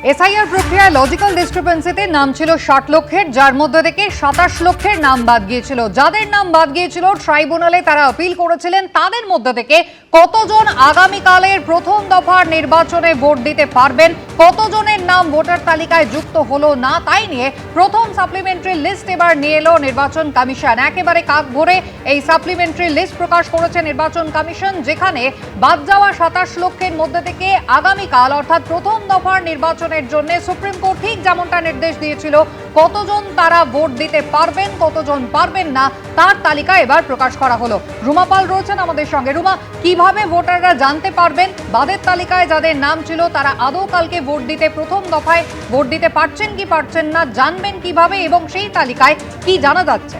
SIR প্রক্রিয়ায় logical ডিসক্রিপেন্সিতে নাম ছিল 60 লক্ষের, যার মধ্যে থেকে 27 লক্ষের নাম বাদ গিয়েছিল। যাদের নাম বাদ গিয়েছিল ট্রাইব্যুনালে তারা আপিল করেছিলেন, তাদের মধ্যে থেকে কতজন আগামীকালের প্রথম দফার নির্বাচনে ভোট দিতে পারবেন, কতজনের নাম ভোটার তালিকায় যুক্ত হলো না, তাই নিয়ে প্রথম সাপ্লিমেন্টারি লিস্ট এবার নিয়ে এলো নির্বাচন কমিশন। একেবারে কাক ভরে এই সাপ্লিমেন্টারি লিস্ট প্রকাশ করেছে নির্বাচন কমিশন, যেখানে বাদ যাওয়া 27 লক্ষের মধ্যে থেকে আগামীকাল অর্থাৎ প্রথম দফার নির্বাচনের জন্য সুপ্রিম কোর্ট ঠিক যেমনটা নির্দেশ দিয়েছিল কতজন তারা ভোট দিতে পারবেন কতজন পারবেন না তার তালিকা এবার প্রকাশ করা হলো। রুমা পাল রয়েছেন আমাদের সঙ্গে। রুমা, কিভাবে ভোটাররা জানতে পারবেন বাদের তালিকায় যাদের নাম ছিল তারা আদৌ কালকে ভোট দিতে প্রথম দফায় ভোট দিতে পারছেন কি পারছেন না, জানবেন কিভাবে এবং সেই তালিকায় কি জানা যাচ্ছে?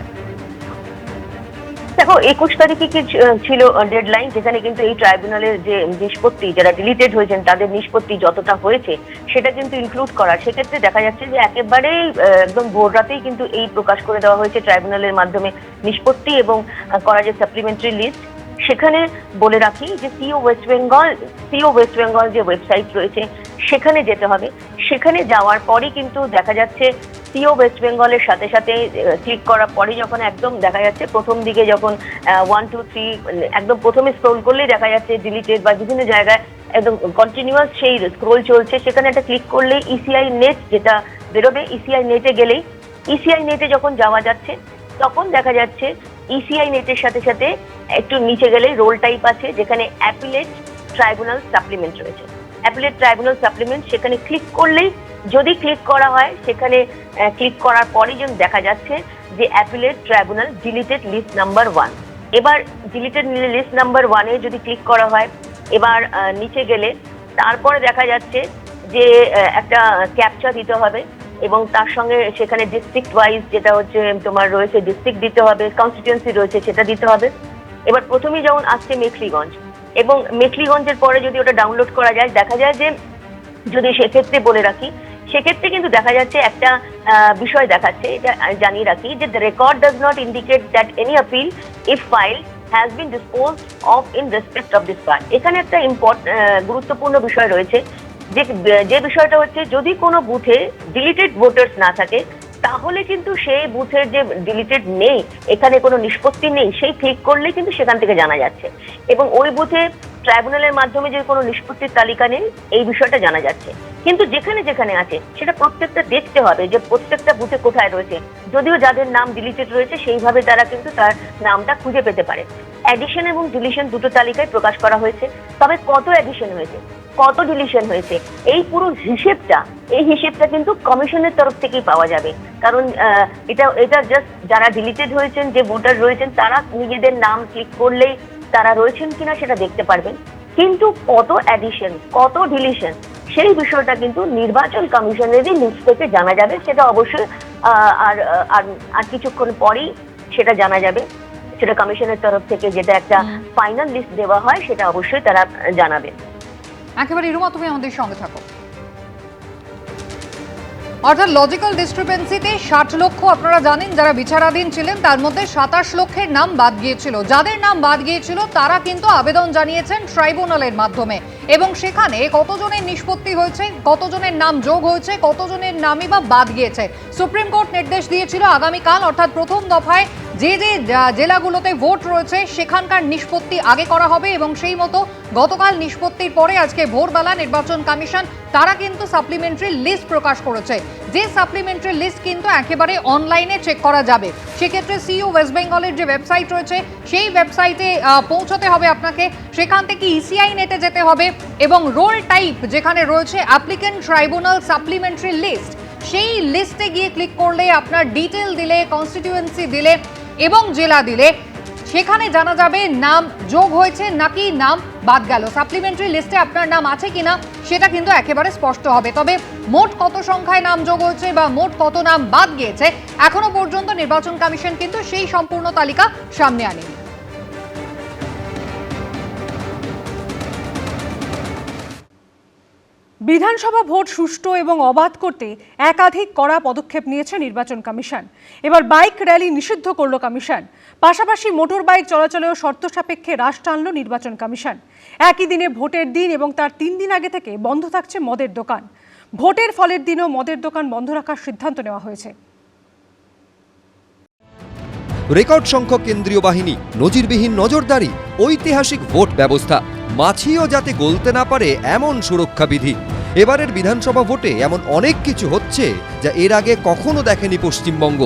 দেখো, 21 তারিখে কি ছিল ডেডলাইন, যেখানে কিন্তু এই ট্রাইব্যুনালের যে নিষ্পত্তি, যারা ডিলিটেড হয়েছেন তাদের নিষ্পত্তি যতটা হয়েছে সেটা কিন্তু ইনক্লুড করা। সেক্ষেত্রে দেখা যাচ্ছে যে একেবারেই একদম ভোর রাতেই কিন্তু এই প্রকাশ করে দেওয়া হয়েছে ট্রাইব্যুনালের মাধ্যমে নিষ্পত্তি এবং করা যে সাপ্লিমেন্টারি লিস্ট। সেখানে বলে রাখি যে সিও ওয়েস্ট বেঙ্গল যে ওয়েবসাইট রয়েছে সেখানে যেতে হবে। সেখানে যাওয়ার পরই কিন্তু দেখা যাচ্ছে সিও ওয়েস্ট বেঙ্গলের সাথে সাথে ক্লিক করার পরে যখন একদম দেখা যাচ্ছে প্রথম দিকে যখন 1 2 3 একদম প্রথমে স্ক্রোল করলেই দেখা যাচ্ছে ডিলিটেড বা বিভিন্ন জায়গায় একদম কন্টিনিউয়াস সেই স্ক্রোল চলছে। সেখানে একটা ক্লিক করলে ইসিআই নেট যেটা বেরোবে, ইসিআই নেটে গেলেই ইসিআই নেটে যখন যাওয়া যাচ্ছে তখন দেখা যাচ্ছে ইসিআই নেটের সাথে সাথে একটু নিচে গেলেই রোল টাইপ আছে, যেখানে অ্যাপিলেট ট্রাইব্যুনাল সাপ্লিমেন্ট রয়েছে। অ্যাপিলেট ট্রাইব্যুনাল সাপ্লিমেন্ট সেখানে ক্লিক করলেই, যদি ক্লিক করা হয় সেখানে ক্লিক করার পরেই যেন দেখা যাচ্ছে যে appellate tribunal deleted list number 1। এবার ডিলিটেড লিস্ট নাম্বার 1-এ যদি ক্লিক করা হয়, এবার নিচে গেলে তারপরে দেখা যাচ্ছে যে একটা ক্যাপচা দিতে হবে এবং তার সঙ্গে সেখানে ডিস্ট্রিক্ট ওয়াইজ যেটা হচ্ছে তোমার রয়েছে, ডিস্ট্রিক্ট দিতে হবে, কনস্টিটিউয়েন্সি রয়েছে সেটা দিতে হবে। এবার প্রথমেই যেমন আসছে মেখলিগঞ্জ, এবং মেখলিগঞ্জের পরে যদি ওটা ডাউনলোড করা যায় দেখা যায় যে, যদি সেক্ষেত্রে বলে রাখি, সেক্ষেত্রে কিন্তু দেখা যাচ্ছে একটা বিষয় দেখাচ্ছে, এটা জানিয়ে রাখি যে the record does not indicate that any appeal if file has been disposed of in respect of this part. এখানে একটা গুরুত্বপূর্ণ বিষয় রয়েছে, যে বিষয়টা হচ্ছে যদি কোনো বুথে ডিলিটেড ভোটার্স না থাকে তাহলে কিন্তু সেই বুথের যে ডিলিটেড নেই, এখানে কোনো নিষ্পত্তি নেই, সেই ক্লিক করলে কিন্তু সেখান থেকে জানা যাচ্ছে। এবং ওই বুথে ট্রাইব্যুনালের মাধ্যমে যে কোনো নিষ্পত্তির তালিকা নেই এই বিষয়টা জানা যাচ্ছে। কিন্তু যেখানে যেখানে আছে সেটা প্রত্যেকটা দেখতে হবে যে প্রত্যেকটা বুথে কোথায় রয়েছে। যদিও যাদের নাম ডিলিটেড রয়েছে সেইভাবে তারা কিন্তু তার নামটা খুঁজে পেতে পারে। অ্যাডিশন এবং ডিলিশন দুটো তালিকায় প্রকাশ করা হয়েছে, তবে কত অ্যাডিশন হয়েছে কত ডিলিশন হয়েছে এই পুরো হিসেবটা কিন্তু কমিশনের তরফ থেকেই পাওয়া যাবে। কারণ এটা জাস্ট যারা ডিলিটেড হয়েছেন, যে ভোটার রয়েছেন, তারা নিজেদের নাম ক্লিক করলেই তারা রয়েছেন কিনা সেটা দেখতে পারবেন। কিন্তু কত অ্যাডিশন কত ডিলিশন সেই বিষয়টা কিন্তু নির্বাচন কমিশনেরই লিস্ট থেকে জানা যাবে। সেটা অবশ্যই আর কিছুক্ষণ পরেই সেটা জানা যাবে। সেটা কমিশনের তরফ থেকে যেটা একটা ফাইনাল লিস্ট দেওয়া হয় সেটা অবশ্যই তারা জানাবে। একেবারে রুমা, তুমি আমাদের সঙ্গে থাকো। অর্থাৎ লজিক্যাল ডিসক্রিপেন্সিতে 60 লক্ষ আপনারা জানেন যারা বিচারাধীন ছিলেন, তার মধ্যে 27 লক্ষের নাম বাদ গিয়েছিল। যাদের নাম বাদ গিয়েছিল তারা কিন্তু আবেদন জানিয়েছেন ট্রাইব্যুনালের মাধ্যমে, এবং সেখানে কতজনের নিষ্পত্তি হয়েছে, কতজনের নাম যোগ হয়েছে, কতজনের নামই বা বাদ গিয়েছে। সুপ্রিম কোর্ট নির্দেশ দিয়েছিল আগামীকাল অর্থাৎ প্রথম দফায় যে যে জেলাগুলোতে ভোট রয়েছে সেখানকার নিষ্পত্তি আগে করা হবে, এবং সেই মতো গতকাল নিষ্পত্তির পরে আজকে ভোরবেলা নির্বাচন কমিশন তারা কিন্তু সাপ্লিমেন্টারি লিস্ট প্রকাশ করেছে। যে সাপ্লিমেন্টারি লিস্ট কিন্তু একেবারে অনলাইনে চেক করা যাবে। সেক্ষেত্রে সিইও ওয়েস্ট বেঙ্গলের যে ওয়েবসাইট রয়েছে সেই ওয়েবসাইটে পৌঁছতে হবে আপনাকে, সেখান থেকে ইসিআই নেটে যেতে হবে এবং রোল টাইপ যেখানে রয়েছে অ্যাপ্লিকেন্ট ট্রাইব্যুনাল সাপ্লিমেন্টারি লিস্ট, সেই লিস্টে গিয়ে ক্লিক করলে আপনার ডিটেল দিলে, কনস্টিটিউয়েন্সি দিলে এবং জেলা দিলে সেখানে জানা যাবে নাম যোগ হয়েছে নাকি নাম বাদ গেল। সাপ্লিমেন্টারি লিস্টে আপনার নাম আছে কিনা সেটা কিন্তু একেবারে স্পষ্ট হবে। তবে মোট কত সংখ্যায় নাম যোগ হয়েছে বা মোট কত নাম বাদ গিয়েছে এখনো পর্যন্ত নির্বাচন কমিশন কিন্তু সেই সম্পূর্ণ তালিকা সামনে আনেনি। বিধানসভা ভোট সুষ্ঠু এবং অবাধ করতে একাধিক কড়া পদক্ষেপ নিয়েছে নির্বাচন কমিশন। এবার বাইক র্যালি নিষিদ্ধ করল কমিশন, পাশাপাশি মোটর বাইক চলাচলেও শর্ত সাপেক্ষে হ্রাস টানল নির্বাচন কমিশন। একই দিনে ভোটের দিন এবং তার 3 দিন আগে থেকে বন্ধ থাকছে মদের দোকান। ভোটের ফলের দিনও মদের দোকান বন্ধ রাখার সিদ্ধান্ত নেওয়া হয়েছে। রেকর্ড সংখ্যক কেন্দ্রীয় বাহিনী, নজিরবিহীন নজরদারি, ঐতিহাসিক ভোট ব্যবস্থা, মাছিও যাতে গলতে না পারে এমন সুরক্ষা বিধি। এবারের বিধানসভা ভোটে এমন অনেক কিছু হচ্ছে যা এর আগে কখনো দেখেনি পশ্চিমবঙ্গ।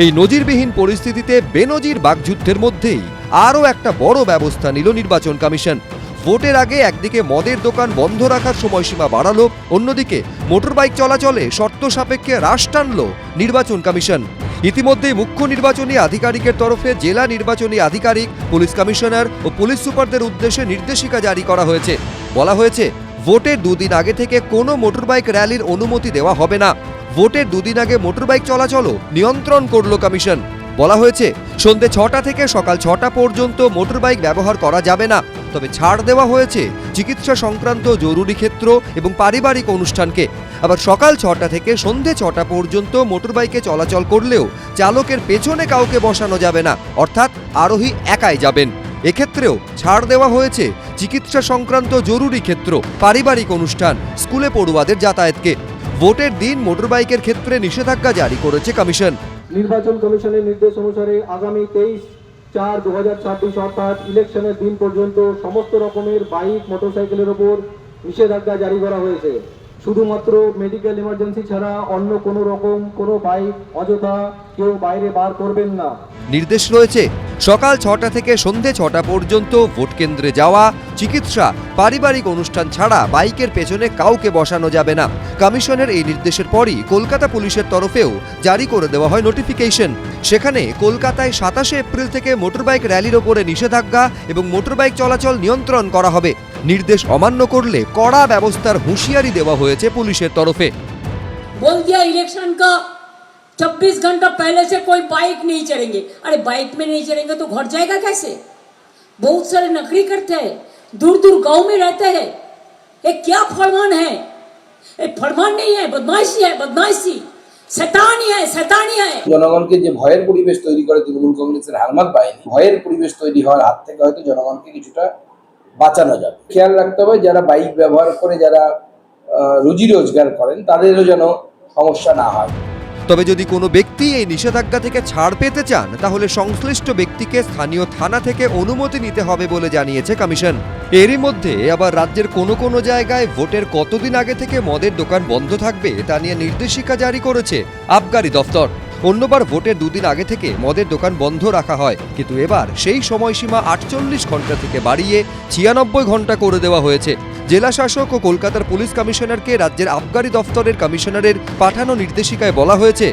এই নজিরবিহীন পরিস্থিতিতে বেনজির বাকযুদ্ধের মধ্যেই আরও একটা বড় ব্যবস্থা নিল নির্বাচন কমিশন। ভোটের আগে একদিকে মদের দোকান বন্ধ রাখার সময়সীমা বাড়ালো, অন্যদিকে মোটরবাইক চলাচলে শর্ত সাপেক্ষে হ্রাস টানল নির্বাচন কমিশন। ইতিমধ্যেই মুখ্য নির্বাচনী আধিকারিকের তরফে জেলা নির্বাচনী আধিকারিক, পুলিশ কমিশনার ও পুলিশ সুপারদের উদ্দেশ্যে নির্দেশিকা জারি করা হয়েছে। বলা হয়েছে, ভোটের দুদিন আগে থেকে কোনো মোটরবাইক র্যালির অনুমতি দেওয়া হবে না। ভোটের দুদিন আগে মোটরবাইক চলাচলও নিয়ন্ত্রণ করল কমিশন। বলা হয়েছে, সন্ধ্যে 6টা থেকে সকাল 6টা পর্যন্ত মোটরবাইক ব্যবহার করা যাবে না। তবে ছাড় দেওয়া হয়েছে চিকিৎসা সংক্রান্ত জরুরি ক্ষেত্র এবং পারিবারিক অনুষ্ঠানকে। আবার সকাল 6টা থেকে সন্ধ্যে 6টা পর্যন্ত মোটরবাইকে চলাচল করলেও চালকের পেছনে কাউকে বসানো যাবে না, অর্থাৎ আরোহী একাই যাবেন। এক্ষেত্রেও ছাড় দেওয়া হয়েছে চিকিৎসা সংক্রান্ত জরুরি ক্ষেত্র, পারিবারিক অনুষ্ঠান, স্কুলে পড়ুয়াদের যাতায়াতকে। ভোটের দিন মোটরবাইকের ক্ষেত্রে নিষেধাজ্ঞা জারি করেছে কমিশন। নির্বাচন কমিশনের নির্দেশ অনুসারে আগামী 23/4/2026 অর্থাৎ ইলেকশনের দিন পর্যন্ত সমস্ত রকমের বাইক, মোটরসাইকেলের ওপর নিষেধাজ্ঞা জারি করা হয়েছে। শুধুমাত্র মেডিকেল ইমার্জেন্সি ছাড়া অন্য কোনো রকম কোনো বাইক অযথা কেউ বাইরে বার করবেন না। নির্দেশ রয়েছে, সকাল 6টা থেকে সন্ধ্যে 6টা পর্যন্ত ভোট কেন্দ্রে যাওয়া, চিকিৎসা, পারিবারিক অনুষ্ঠান ছাড়া বাইকের পেছনে কাউকে বসানো যাবে না। কমিশনের এই নির্দেশের পরই কলকাতা পুলিশের তরফেও জারি করে দেওয়া হয় নোটিফিকেশন। সেখানে কলকাতায় 27শে এপ্রিল থেকে মোটরবাইক র্যালির ওপরে নিষেধাজ্ঞা এবং মোটরবাইক চলাচল নিয়ন্ত্রণ করা হবে। নির্দেশ অমান্য করলে কড়া ব্যবস্থার হুঁশিয়ারি দেওয়া হয়েছে পুলিশের তরফে। बोल दिया इलेक्शन का 26 घंटा पहले से कोई बाइक नहीं चढ़ेंगे। अरे बाइक में नहीं चढ़ेंगे तो घर जाएगा कैसे? बहुत सारे नौकरी करते हैं, दूर दूर गांव में रहते हैं। ये क्या फरमान है? ये फरमान नहीं है, बदमाशी है, बदमाशी, शैतानी है, शैतानी है। জনগণকে যে ভয়ের পরিবেশ তৈরি করে তৃণমূল কংগ্রেসের হারমাত বাহিনী, ভয়ের পরিবেশ তৈরি হওয়ার হাত থেকে হয়তো জনগণকে কিছুটা বাঁচানো যাবে। খেয়াল রাখতে হবে, যারা বাইক ব্যবহার করে যারা রুজি রোজগার করেন তাদেরও যেন সমস্যা না হয়। তবে যদি কোনো ব্যক্তি এই নিষেধাজ্ঞা থেকে ছাড় পেতে চান, তাহলে সংশ্লিষ্ট ব্যক্তিকে স্থানীয় থানা থেকে অনুমতি নিতে হবে বলে জানিয়েছে কমিশন। এরই মধ্যে আবার রাজ্যের কোনো কোনো জায়গায় ভোটের কতদিন আগে থেকে মদের দোকান বন্ধ থাকবে তা নিয়ে নির্দেশিকা জারি করেছে আবগারি দফতর। অন্যবার ভোটের দুদিন আগে থেকে মদের দোকান বন্ধ রাখা হয়, কিন্তু এবার সেই সময়সীমা 48 ঘন্টা থেকে বাড়িয়ে 96 ঘন্টা করে দেওয়া হয়েছে। জেলা শাসক ও কলকাতার পুলিশ কমিশনারকে রাজ্যের আবগারি দফতরের কমিশনারের পাঠানো নির্দেশিকায় বলা হয়েছে,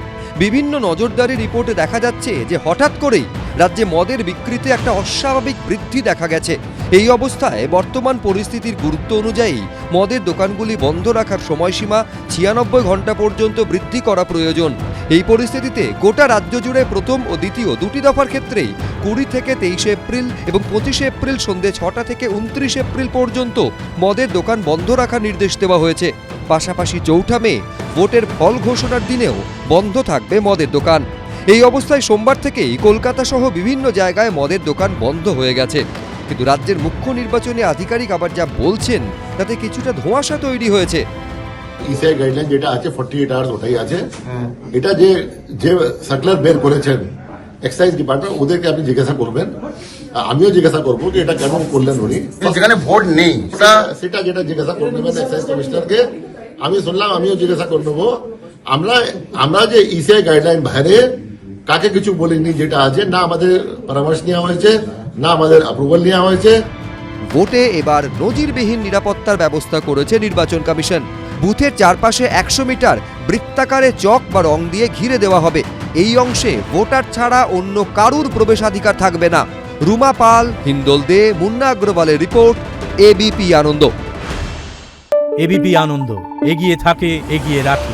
বিভিন্ন নজরদারি রিপোর্টে দেখা যাচ্ছে যে হঠাৎ করেই রাজ্যে মদের বিক্রিতে একটা অস্বাভাবিক বৃদ্ধি দেখা গেছে। এই অবস্থায় বর্তমান পরিস্থিতির গুরুত্ব অনুযায়ী মদের দোকানগুলি বন্ধ রাখার সময়সীমা 96 ঘন্টা পর্যন্ত বৃদ্ধি করা প্রয়োজন। এই পরিস্থিতিতে গোটা রাজ্য জুড়ে প্রথম ও দ্বিতীয় দুটি দফার ক্ষেত্রেই 20 থেকে 23 এপ্রিল এবং 25 এপ্রিল সন্ধ্যে 6টা থেকে 29 এপ্রিল পর্যন্ত মদের দোকান বন্ধ রাখার নির্দেশ দেওয়া হয়েছে। পাশাপাশি 4 মে ভোটের ফল ঘোষণার দিনেও বন্ধ থাকবে মদের দোকান। এই অবস্থায় সোমবার থেকেই কলকাতা সহ বিভিন্ন জায়গায় মদের দোকান বন্ধ হয়ে গেছে। কিন্তু রাজ্যের মুখ্য নির্বাচনী আধিকারিক আবার যা বলছেন তাতে কিছুটা ধোঁয়াশা তৈরি হয়েছে। ইসিআই গাইডলাইন যেটা আছে 48 আওয়ার্স ওটাই আছে। এটা যে যে সার্কুলার বের করেছেন এক্সাইজ ডিপার্টমেন্ট, ওদেরকে আপনি জিজ্ঞাসা করবেন, আমিও জিজ্ঞাসা করবো যে এটা কেন করলেন উনি। যেখানে ভোট নেই সেটা যেটা জিজ্ঞাসা করে নেবেন এক্সাইজ কমিশনারকে। আমি শুনলাম, আমিও জিজ্ঞাসা করে নেবো। আমরা যে ইসিআই গাইডলাইন বাইরে কাকে কিছু বলিনি, যেটা আছে না আমাদের পরামর্শ নেওয়া হয়েছে, না আমাদের অ্যাপ্রুভাল নেওয়া হয়েছে। ভোটে এবার নজিরবিহীন নিরাপত্তার ব্যবস্থা করেছে নির্বাচন কমিশন। বুথের চারপাশে 100 মিটার বৃত্তাকারে চক বা রং দিয়ে ঘিরে দেওয়া হবে। এই অংশে ভোটার ছাড়া অন্য কারুর প্রবেশাধিকার থাকবে না। রুমা পাল, হিন্দোল দে, মুন্না আগ্রওয়ালের রিপোর্ট, এবিপি আনন্দ। এবিপি আনন্দ, এগিয়ে থাকে, এগিয়ে রাখে।